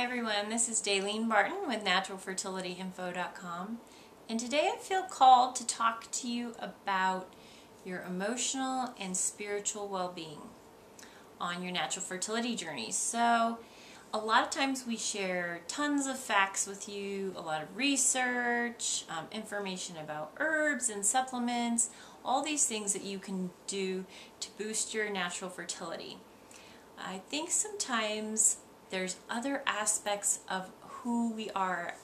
everyone, this is Dalene Barton with naturalfertilityinfo.com, and today I feel called to talk to you about your emotional and spiritual well-being on your natural fertility journey. So a lot of times we share tons of facts with you, a lot of research, information about herbs and supplements, all these things that you can do to boost your natural fertility. I think sometimes there's other aspects of who we are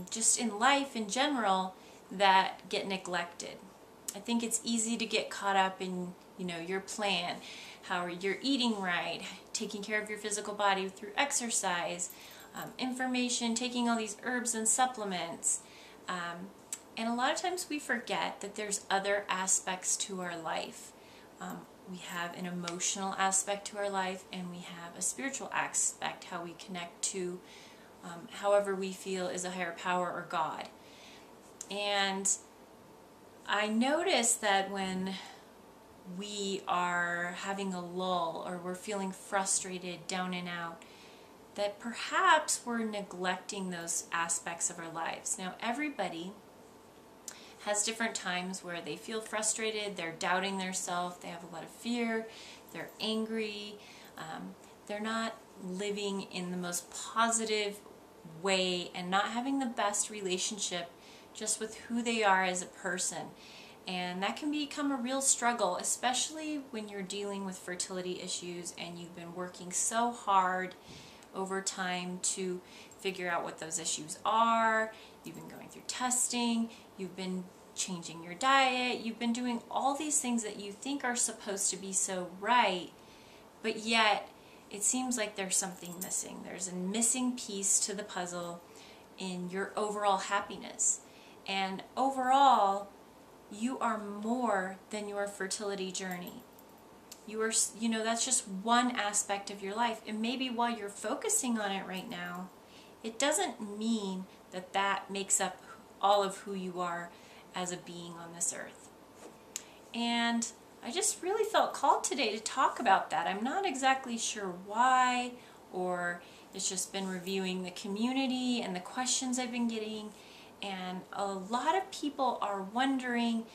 just in life in general that get neglected. I think it's easy to get caught up in, your plan, how you're eating right, taking care of your physical body through exercise, information, taking all these herbs and supplements. And a lot of times we forget that there's other aspects to our life. We have an emotional aspect to our life, and we have a spiritual aspect, how we connect to however we feel is a higher power or God. And I notice that when we are having a lull or we're feeling frustrated, down and out, that perhaps we're neglecting those aspects of our lives. Now, everybody has different times where they feel frustrated, they're doubting themselves, they have a lot of fear, they're angry, they're not living in the most positive way and not having the best relationship just with who they are as a person. And that can become a real struggle, especially when you're dealing with fertility issues and you've been working so hard over time to figure out what those issues are. You've been going through testing, you've been changing your diet, you've been doing all these things that you think are supposed to be so right, but yet it seems like there's something missing. There's a missing piece to the puzzle in your overall happiness. And overall, you are more than your fertility journey. You are, that's just one aspect of your life. And maybe while you're focusing on it right now, it doesn't mean that that makes up all of who you are as a being on this earth. And I just really felt called today to talk about that. I'm not exactly sure why, or it's just been reviewing the community and the questions I've been getting. And a lot of people are wondering,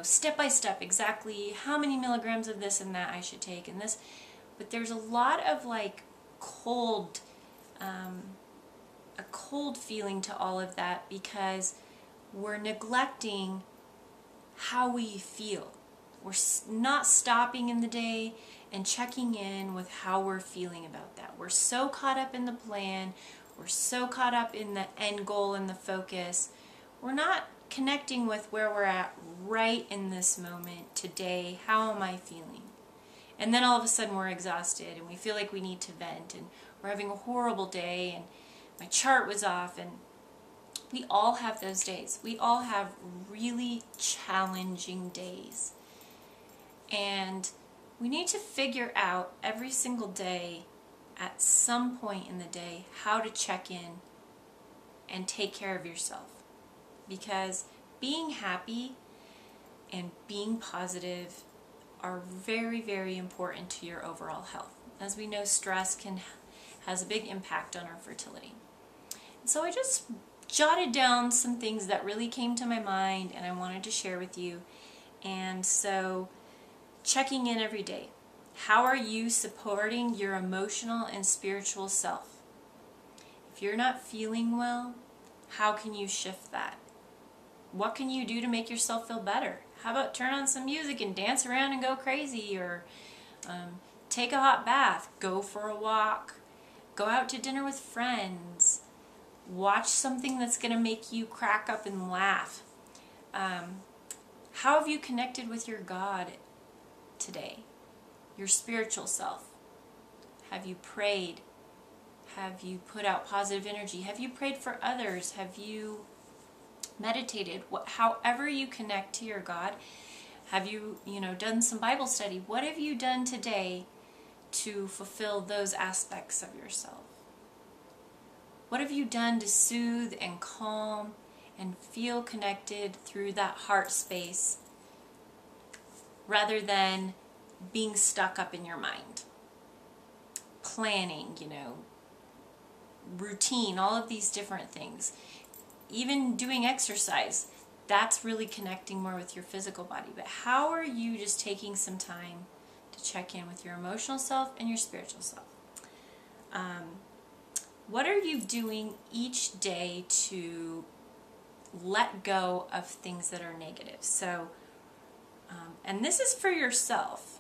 step by step, exactly how many milligrams of this and that I should take and this. But there's a lot of cold, a cold feeling to all of that because we're neglecting how we feel. We're not stopping in the day and checking in with how we're feeling about that. We're so caught up in the plan. We're so caught up in the end goal and the focus. We're not connecting with where we're at right in this moment, today. How am I feeling? And then all of a sudden we're exhausted and we feel like we need to vent and we're having a horrible day and my chart was off. And we all have those days. We all have really challenging days. And we need to figure out every single day at some point in the day how to check in and take care of yourself, because being happy and being positive are very, very important to your overall health. As we know, stress has a big impact on our fertility. And so I just jotted down some things that really came to my mind and I wanted to share with you. And so checking in every day. How are you supporting your emotional and spiritual self? If you're not feeling well, how can you shift that? What can you do to make yourself feel better? How about turn on some music and dance around and go crazy, or take a hot bath, go for a walk, go out to dinner with friends, watch something that's going to make you crack up and laugh. How have you connected with your God today? Your spiritual self? Have you prayed? Have you put out positive energy? Have you prayed for others? Have you meditated? However you connect to your God, have you, done some Bible study? What have you done today to fulfill those aspects of yourself? What have you done to soothe and calm and feel connected through that heart space rather than being stuck up in your mind, planning, routine, all of these different things. Even doing exercise, that's really connecting more with your physical body. But how are you just taking some time to check in with your emotional self and your spiritual self? What are you doing each day to let go of things that are negative? So, and this is for yourself.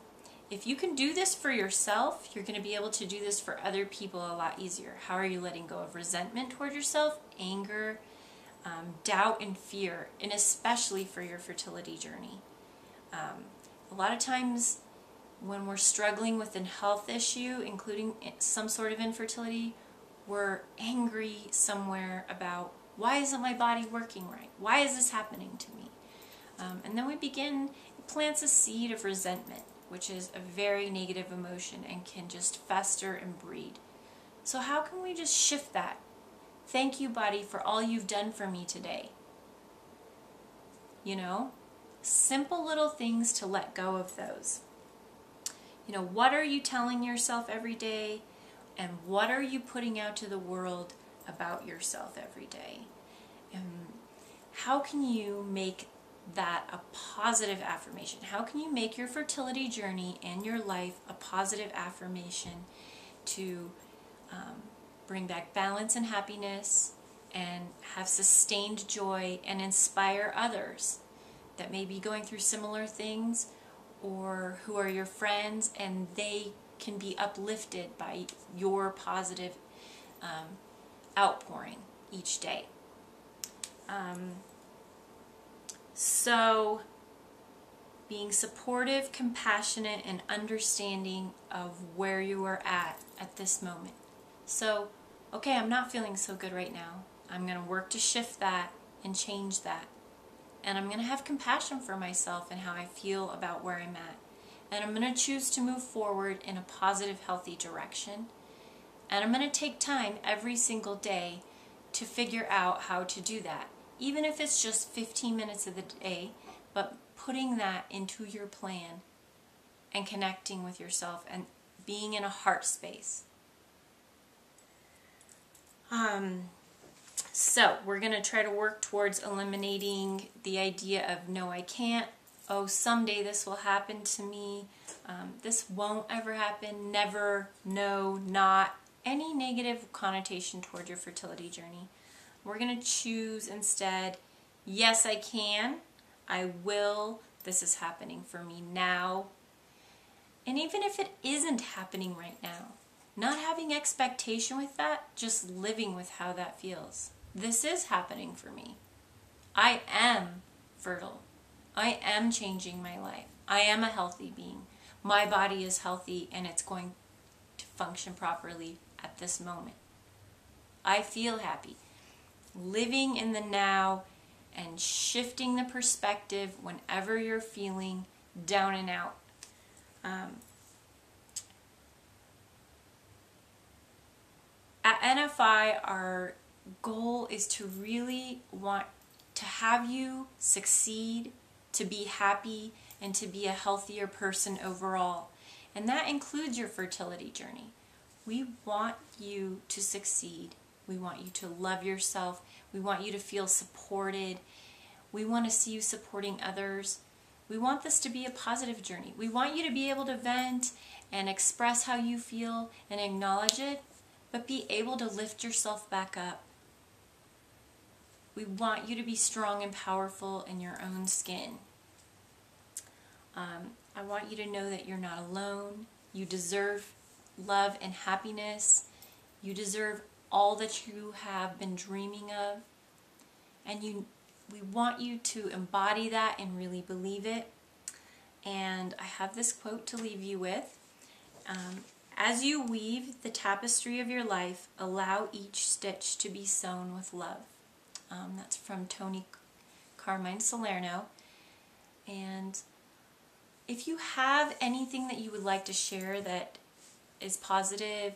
If you can do this for yourself, you're going to be able to do this for other people a lot easier. How are you letting go of resentment toward yourself, anger, doubt, and fear, and especially for your fertility journey? A lot of times when we're struggling with a health issue, including some sort of infertility, we're angry somewhere about, why isn't my body working right? Why is this happening to me? And then it plants a seed of resentment, which is a very negative emotion and can just fester and breed. So how can we just shift that? Thank you, body, for all you've done for me today. You know, simple little things to let go of those. You know, what are you telling yourself every day? And what are you putting out to the world about yourself every day? And how can you make that a positive affirmation? How can you make your fertility journey and your life a positive affirmation to bring back balance and happiness and have sustained joy and inspire others that may be going through similar things or who are your friends, and they can be uplifted by your positive outpouring each day. So being supportive, compassionate, and understanding of where you are at this moment. So, okay, I'm not feeling so good right now. I'm going to work to shift that and change that. And I'm going to have compassion for myself and how I feel about where I'm at. And I'm going to choose to move forward in a positive, healthy direction. And I'm going to take time every single day to figure out how to do that. Even if it's just 15 minutes of the day, but putting that into your plan and connecting with yourself and being in a heart space. So we're going to try to work towards eliminating the idea of, no, I can't. Oh, someday this will happen to me. This won't ever happen. Never. No. Not. Any negative connotation toward your fertility journey. We're going to choose instead, yes, I can. I will. This is happening for me now. And even if it isn't happening right now, not having expectation with that, just living with how that feels. This is happening for me. I am fertile. I am changing my life. I am a healthy being. My body is healthy and it's going to function properly at this moment. I feel happy. Living in the now and shifting the perspective whenever you're feeling down and out. At NFI, our goal is to really want to have you succeed, to be happy, and to be a healthier person overall. And that includes your fertility journey. We want you to succeed. We want you to love yourself. We want you to feel supported. We want to see you supporting others. We want this to be a positive journey. We want you to be able to vent and express how you feel and acknowledge it, but be able to lift yourself back up. We want you to be strong and powerful in your own skin. I want you to know that you're not alone. You deserve love and happiness. You deserve all that you have been dreaming of. And we want you to embody that and really believe it. And I have this quote to leave you with. As you weave the tapestry of your life, allow each stitch to be sewn with love. That's from Tony Carmine Salerno. And if you have anything that you would like to share that is positive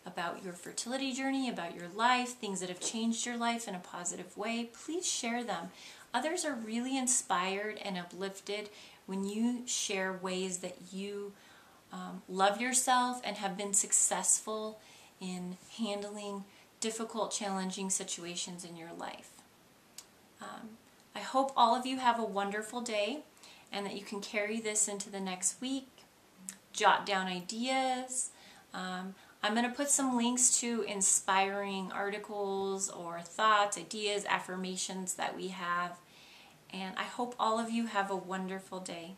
about your fertility journey, about your life, things that have changed your life in a positive way, please share them. Others are really inspired and uplifted when you share ways that you love yourself and have been successful in handling difficult, challenging situations in your life. I hope all of you have a wonderful day and that you can carry this into the next week. Jot down ideas. I'm going to put some links to inspiring articles or thoughts, ideas, affirmations that we have. And I hope all of you have a wonderful day.